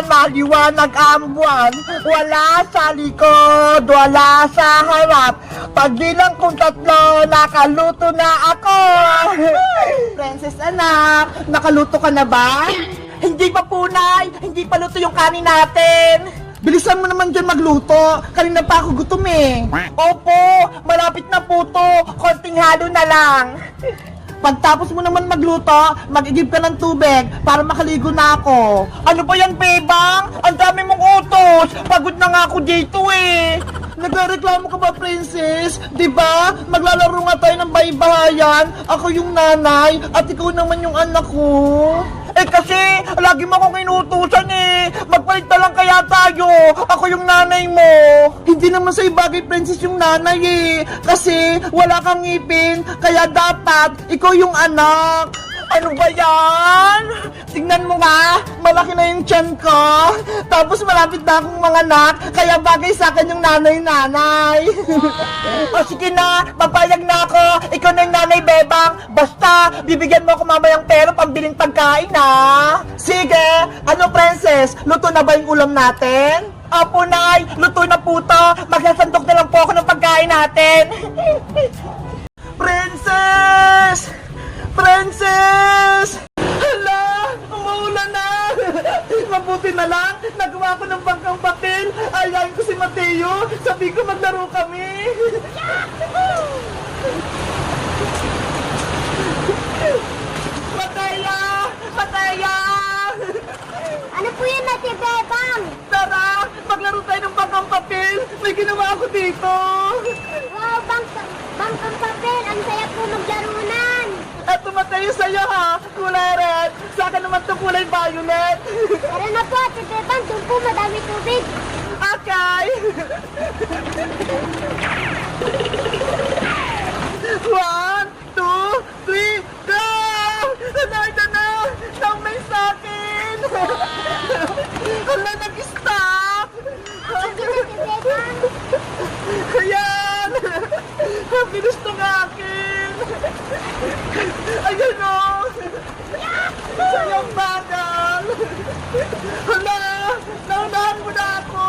maliwanag ang buwan. Wala sa likod, wala sa harap. Pagbilang kong 3, nakaluto na ako. Princess anak, nakaluto ka na ba? Hindi pa punay, hindi pa luto yung kanin natin. Bilisan mo naman dyan magluto. Kanina pa ako gutom eh. Opo, malapit na po to. Konting halo na lang. Pagtapos mo naman magluto, mag-igib ka ng tubig para makaligo na ako. Ano ba yan, Bebang? Ang dami mong utos. Pagod na nga ako dito eh. Nagreklamo ka ba, Princess? Diba? Maglalaro nga tayo ng baybahayan. Ako yung nanay at ikaw naman yung anak ko. Eh kasi, lagi mo akong inutusan eh. Magpalit na lang kaya tayo. Ako yung nanay mo. Hindi naman sa'yo bagay, Princess, yung nanay eh. Kasi, wala kang ngipin. Kaya dapat, ikaw yung anak. Ano ba yan? Tingnan mo nga, malaki na yung tiyan ko. Tapos malapit na akong manganak, kaya bagay sa akin yung nanay-nanay. O sige na, papayag na ako. Ikaw na yung nanay, Bebang. Basta, bibigyan mo ako mamayang pera pambiling pagkain, ha? Sige, ano, Princess? Luto na ba yung ulam natin? Opo, Nay, luto na po to. Magsasandok na lang po ako ng pagkain natin. Princess! Princess! Hala! Umuulan na! Mabuti na lang, nagawa ko ng bangkang papel. Ayayin ko si Mateo. Sabi ko maglaro kami. Mataya! Mataya! Ano po yun, Ate Bebang? Tara! Maglaro tayo ng bangkang papel. May ginawa ako dito. Wow, bangkang papel. Ang saya po maglarunan. Eto, Mateo, sa'yo ha. Kulay red. Sa akin naman itong kulay violet. Tara na po, Ate Bebang. Doon po madami tubig. Okay. 1, 2, 3, go! Ito na! Naumay sa akin! Hala, nag-stop! Sige, Ate Bebang. Ayan! Ang bilis ng akin! Ayan o! Sayang bagal! Hala! Naunahan mo na ako!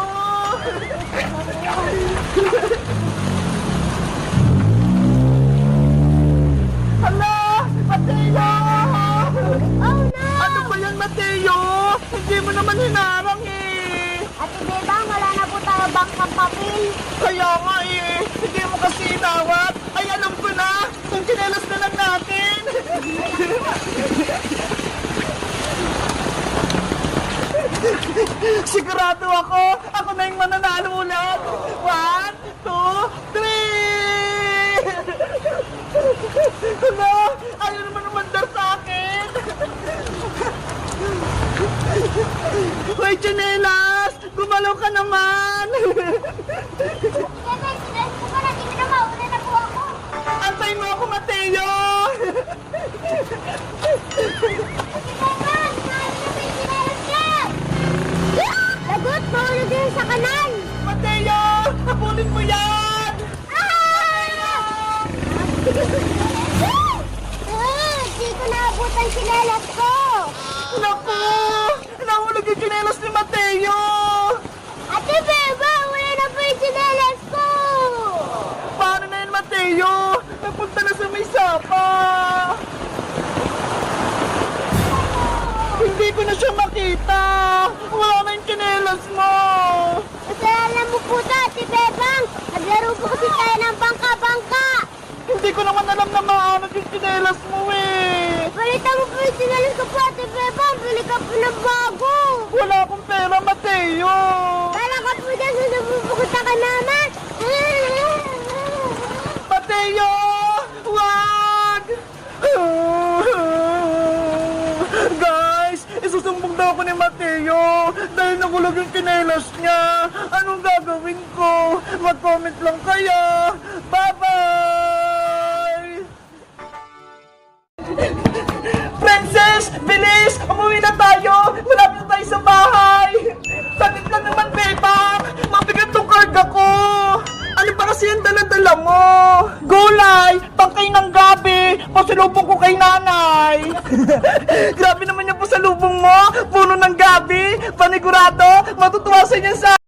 Hala! Mateo! Oh, no! Ano ba yan, Mateo? Hindi mo naman hinarang eh! Ate Bebang, wala na po tayo bangkang papel. Kaya nga eh! Hindi mo kasi inawat! Ay, alam ko na! Kung chinelas na lang natin! Sigurado ako! Ako na yung mananalo ulit! 1, 2, 3! Hala! Ayaw naman umandar sa akin! Hoy, chinelas! Gumalaw ka naman! Bebang, sinabi ko pa na, di mo na mauna na po ako. Antay mo ako, Mateo! Ate Bebang, sinabi na may sinalas ka. Lagot, mahulog yun sa kanan. Mateo! Habulin mo yan! Di ko naabutan sinelas ko. Naku! Nahulog yung chinelas ni Mateo! Ate Beba, wala na po yung sinelas ko. Paano na yun, Mateo? Napunta na sa may sapa! Hindi ko na siya makita! Wala na yung chinelas mo! Masalanan mo po to, Ate Bebang. Naglaro po kasi tayo ng bangka-bangka. Hindi ko naman alam na maanod yung chinelas mo eh! Palitan mo po yung sinelas ko po, Ate Bebang. Bili ka po ng bago. Wala akong pera, Mateo! Kala ka po dyan sa napupukuta ka naman. Mateo! Wag! Guys, isusumbong daw ako ni Mateo dahil nagulog yung chinelas niya. Anong gagawin ko? Mag-comment lang kayo. Bye-bye! Princess! Bilis! Umuwi na tayo! Malapit na tayo sa bahay! Sakit lang naman, Bebang! Mabigat tong karga ko! Ano ba kasi yung dala-dala mo? Gulay! Tangkay ng gabi! Pasalubong ko kay nanay! Grabe naman yung pasalubong mo! Puno ng gabi! Panigurado, matutuwa sa inyo sa...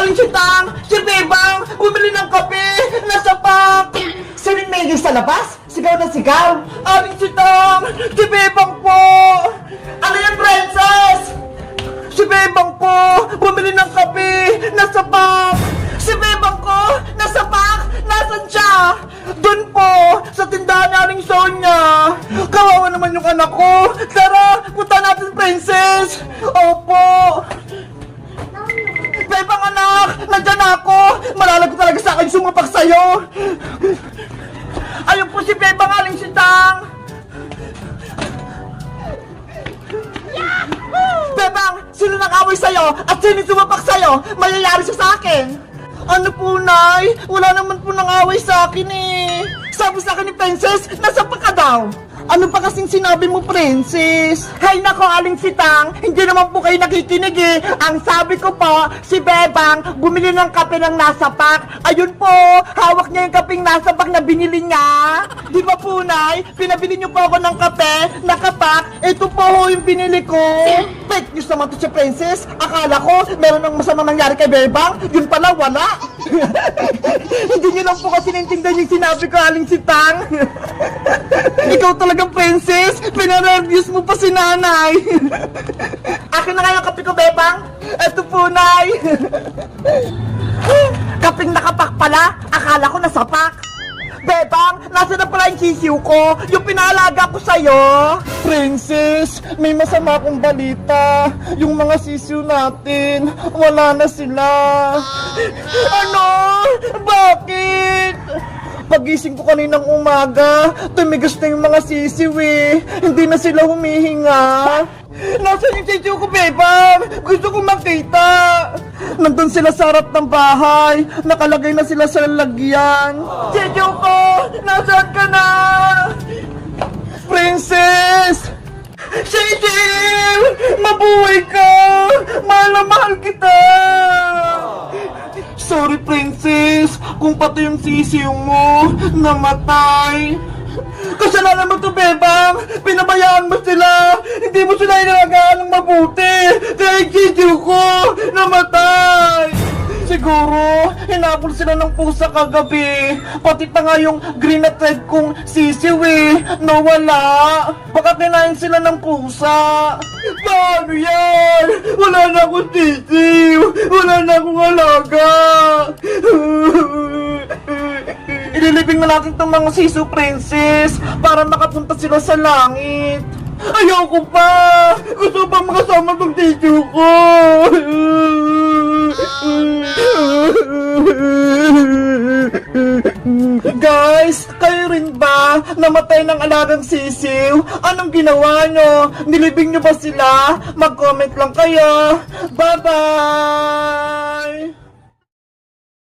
Aling sitang, si Bebang, bumili ng kape, nasa pak! Si Rinmegis sa labas, sigaw na sigaw. Aling sitang, si Bebang po! Ano yan, princess? Si Bebang po, bumili ng kape, nasa pak! Si Bebang ko, nasa pak, nasan siya? Doon po, sa tindahan ni Aling Sonia. Kawawa naman yung anak ko. Tara, punta natin, princess! Opo! sumapak sa'yo? Ayun po si Bebang Aling Sitang! Bebang, sino nang-away sa'yo? At sino sumapak sa'yo? Mayayari siya sa akin! Ano po, Nay? Wala naman po nang-away sa akin eh! Sabi sa akin ni Princess, nasapak ka daw! Ano pa kasing sinabi mo, Princess? Hay nako, Aling Sitang, hindi naman po kayo nakikinig eh. Ang sabi ko po, si Bebang bumili ng kape ng nasapak. Ayun po, hawak niya yung kapeng nasapak na binili niya. Di ba po, Nay? Pinabili niyo po ako ng kape, nakapak. Ito po ho yung binili ko. Fake news naman to si Princess. Akala ko, meron ng masamang nangyari kay Bebang. Yun pala, wala. Hindi niyo lang po kasi naintindihan yung sinabi ko, Aling Sitang. Ikaw talagang Princess, pinareviews mo pa si Nanay. Akin na nga yung kape ko, Bebang. Eto po, Nay. Kaping nakapak pala, akala ko nasapak. Bebang, nasa na pala yung sisiw ko, yung pinaalaga ko sa'yo. Princess, may masama akong balita. Yung mga sisiw natin, wala na sila. Ano? Bakit? Pagising ko kaninang umaga, tumigas na yung mga sisiw eh. Hindi na sila humihinga. Nasaan yung sisiw ko, Bebang? Gusto ko makita. Nandun sila sa harap ng bahay. Nakalagay na sila sa lalagyan. Sisiw ko, nasaan ka na? Princess! Sisiw! Mabuhay ka! Mahal na mahal kita! Sorry, Princess, kung pati yung sisiw mo namatay. Kasalanan mo to, Bebang. Pinabayaan mo sila. Hindi mo sila inalagaan ng mabuti. Kaya yung sisiw ko namatay. Siguro, hinabol sila ng pusa kagabi. Pati pa nga yung green at red kong sisiw eh, nawala. Baka kinain sila ng pusa. Paano yan? Wala na akong sisiw. Wala na akong alaga. Ililibing na natin itong mga sisiw, Princess, para makapunta sila sa langit. Ayoko pa! Gusto pa makasama itong sisiw ko! Guys, kayo rin ba namatay ng alagang sisiw? Anong ginawa nyo? Nilibing nyo ba sila? Mag-comment lang kayo. Bye-bye!